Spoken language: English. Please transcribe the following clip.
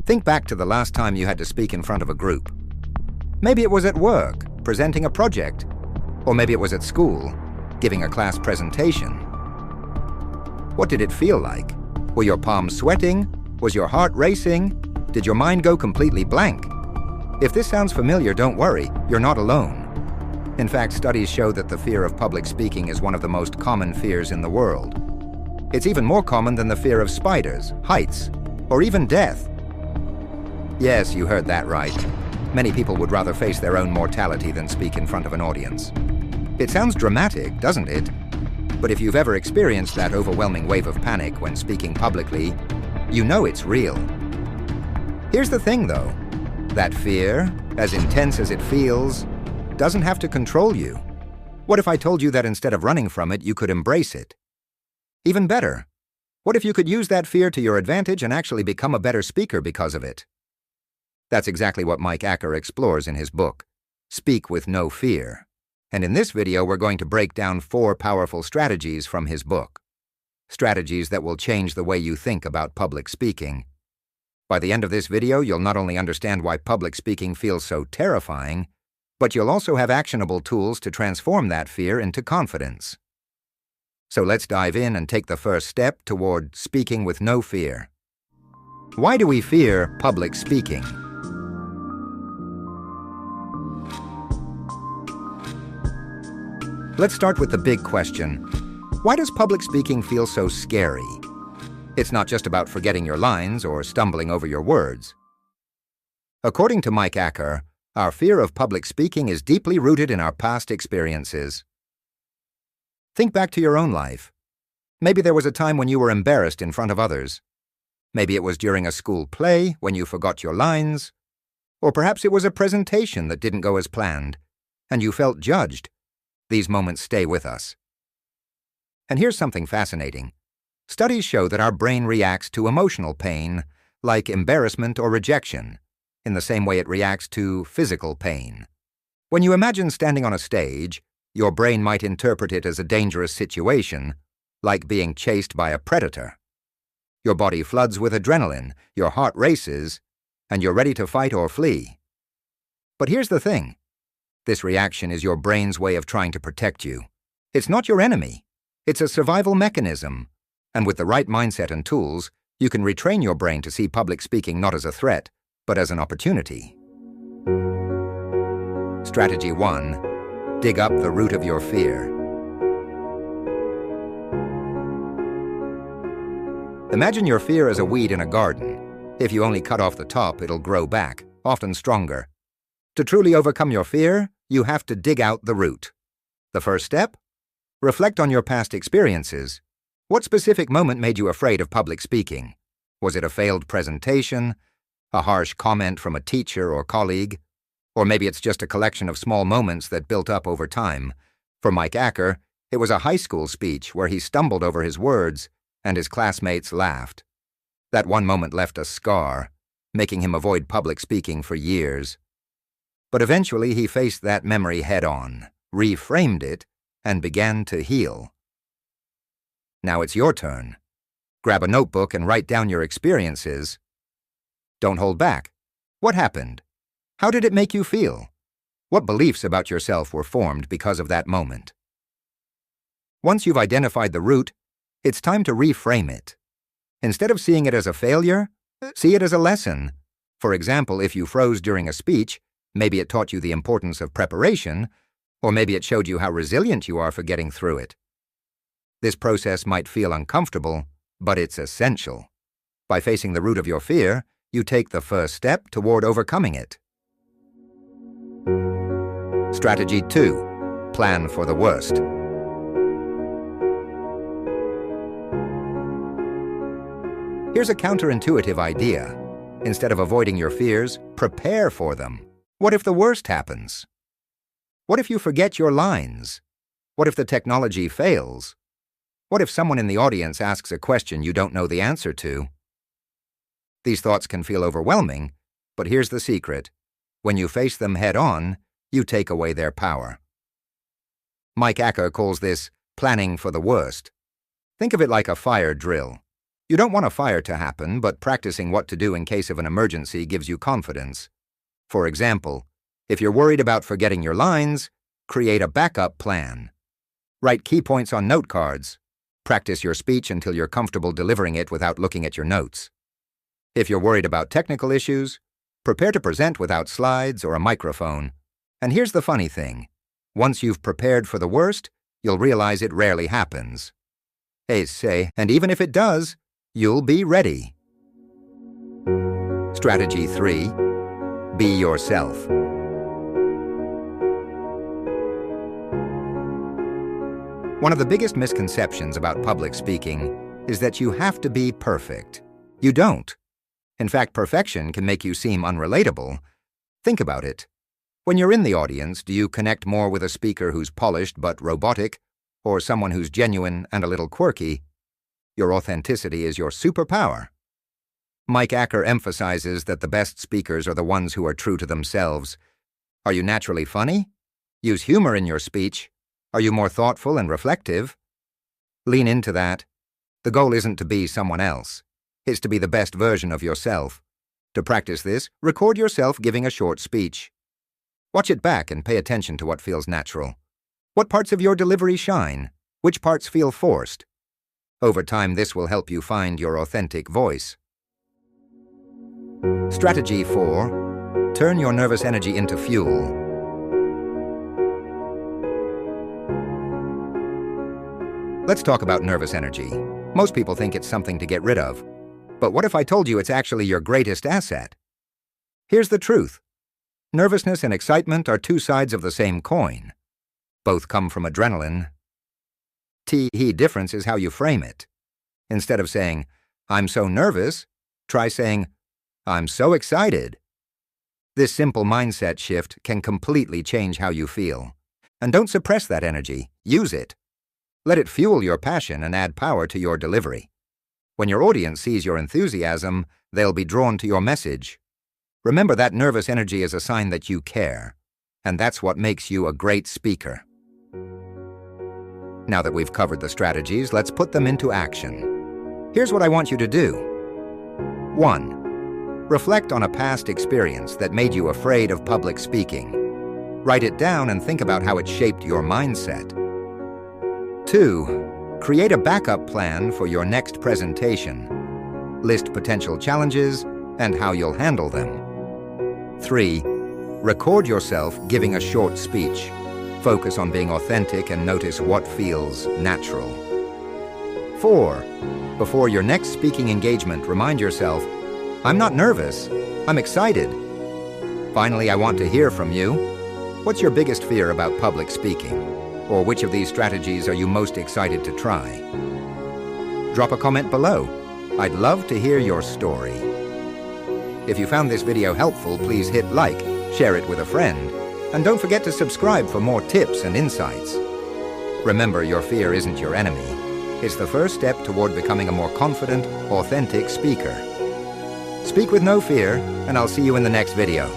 Think back to the last time you had to speak in front of a group. Maybe it was at work, presenting a project. Or maybe it was at school, giving a class presentation. What did it feel like? Were your palms sweating? Was your heart racing? Did your mind go completely blank? If this sounds familiar, don't worry, you're not alone. In fact, studies show that the fear of public speaking is one of the most common fears in the world. It's even more common than the fear of spiders, heights, or even death. Yes, you heard that right. Many people would rather face their own mortality than speak in front of an audience. It sounds dramatic, doesn't it? But if you've ever experienced that overwhelming wave of panic when speaking publicly, you know it's real. Here's the thing, though. That fear, as intense as it feels, doesn't have to control you. What if I told you that instead of running from it, you could embrace it? Even better, what if you could use that fear to your advantage and actually become a better speaker because of it? That's exactly what Mike Acker explores in his book, Speak with No Fear. And in this video, we're going to break down 4 powerful strategies from his book. Strategies that will change the way you think about public speaking. By the end of this video, you'll not only understand why public speaking feels so terrifying, but you'll also have actionable tools to transform that fear into confidence. So let's dive in and take the first step toward speaking with no fear. Why do we fear public speaking? Let's start with the big question. Why does public speaking feel so scary? It's not just about forgetting your lines or stumbling over your words. According to Mike Acker, our fear of public speaking is deeply rooted in our past experiences. Think back to your own life. Maybe there was a time when you were embarrassed in front of others. Maybe it was during a school play when you forgot your lines. Or perhaps it was a presentation that didn't go as planned, and you felt judged. These moments stay with us. And here's something fascinating. Studies show that our brain reacts to emotional pain, like embarrassment or rejection, in the same way it reacts to physical pain. When you imagine standing on a stage, your brain might interpret it as a dangerous situation, like being chased by a predator. Your body floods with adrenaline, your heart races, and you're ready to fight or flee. But here's the thing. This reaction is your brain's way of trying to protect you. It's not your enemy. It's a survival mechanism. And with the right mindset and tools, you can retrain your brain to see public speaking not as a threat, but as an opportunity. Strategy 1. Dig up the root of your fear. Imagine your fear as a weed in a garden. If you only cut off the top, it'll grow back, often stronger. To truly overcome your fear, you have to dig out the root. The first step? Reflect on your past experiences. What specific moment made you afraid of public speaking? Was it a failed presentation? A harsh comment from a teacher or colleague? Or maybe it's just a collection of small moments that built up over time. For Mike Acker, it was a high school speech where he stumbled over his words and his classmates laughed. That one moment left a scar, making him avoid public speaking for years. But eventually he faced that memory head-on, reframed it, and began to heal. Now it's your turn. Grab a notebook and write down your experiences. Don't hold back. What happened? How did it make you feel? What beliefs about yourself were formed because of that moment? Once you've identified the root, it's time to reframe it. Instead of seeing it as a failure, see it as a lesson. For example, if you froze during a speech, maybe it taught you the importance of preparation, or maybe it showed you how resilient you are for getting through it. This process might feel uncomfortable, but it's essential. By facing the root of your fear, you take the first step toward overcoming it. Strategy 2. Plan for the worst. Here's a counterintuitive idea. Instead of avoiding your fears, prepare for them. What if the worst happens? What if you forget your lines? What if the technology fails? What if someone in the audience asks a question you don't know the answer to? These thoughts can feel overwhelming, but here's the secret. When you face them head-on, you take away their power. Mike Acker calls this planning for the worst. Think of it like a fire drill. You don't want a fire to happen, but practicing what to do in case of an emergency gives you confidence. For example, if you're worried about forgetting your lines, create a backup plan. Write key points on note cards. Practice your speech until you're comfortable delivering it without looking at your notes. If you're worried about technical issues, prepare to present without slides or a microphone. And here's the funny thing. Once you've prepared for the worst, you'll realize it rarely happens. And even if it does, you'll be ready. Strategy 3. Be yourself. One of the biggest misconceptions about public speaking is that you have to be perfect. You don't. In fact, perfection can make you seem unrelatable. Think about it. When you're in the audience, do you connect more with a speaker who's polished but robotic, or someone who's genuine and a little quirky? Your authenticity is your superpower. Mike Acker emphasizes that the best speakers are the ones who are true to themselves. Are you naturally funny? Use humor in your speech. Are you more thoughtful and reflective? Lean into that. The goal isn't to be someone else. It's to be the best version of yourself. To practice this, record yourself giving a short speech. Watch it back and pay attention to what feels natural. What parts of your delivery shine? Which parts feel forced? Over time, this will help you find your authentic voice. Strategy 4. Turn your nervous energy into fuel. Let's talk about nervous energy. Most people think it's something to get rid of. But what if I told you it's actually your greatest asset? Here's the truth. Nervousness and excitement are two sides of the same coin. Both come from adrenaline. The difference is how you frame it. Instead of saying, "I'm so nervous," try saying, "I'm so excited." This simple mindset shift can completely change how you feel. And don't suppress that energy. Use it. Let it fuel your passion and add power to your delivery. When your audience sees your enthusiasm, they'll be drawn to your message. Remember that nervous energy is a sign that you care, and that's what makes you a great speaker. Now that we've covered the strategies, let's put them into action. Here's what I want you to do. 1. Reflect on a past experience that made you afraid of public speaking. Write it down and think about how it shaped your mindset. 2. Create a backup plan for your next presentation. List potential challenges and how you'll handle them. 3. Record yourself giving a short speech. Focus on being authentic and notice what feels natural. 4. Before your next speaking engagement, remind yourself, "I'm not nervous, I'm excited." Finally, I want to hear from you. What's your biggest fear about public speaking? Or which of these strategies are you most excited to try? Drop a comment below. I'd love to hear your story. If you found this video helpful, please hit like, share it with a friend, and don't forget to subscribe for more tips and insights. Remember, your fear isn't your enemy. It's the first step toward becoming a more confident, authentic speaker. Speak with no fear, and I'll see you in the next video.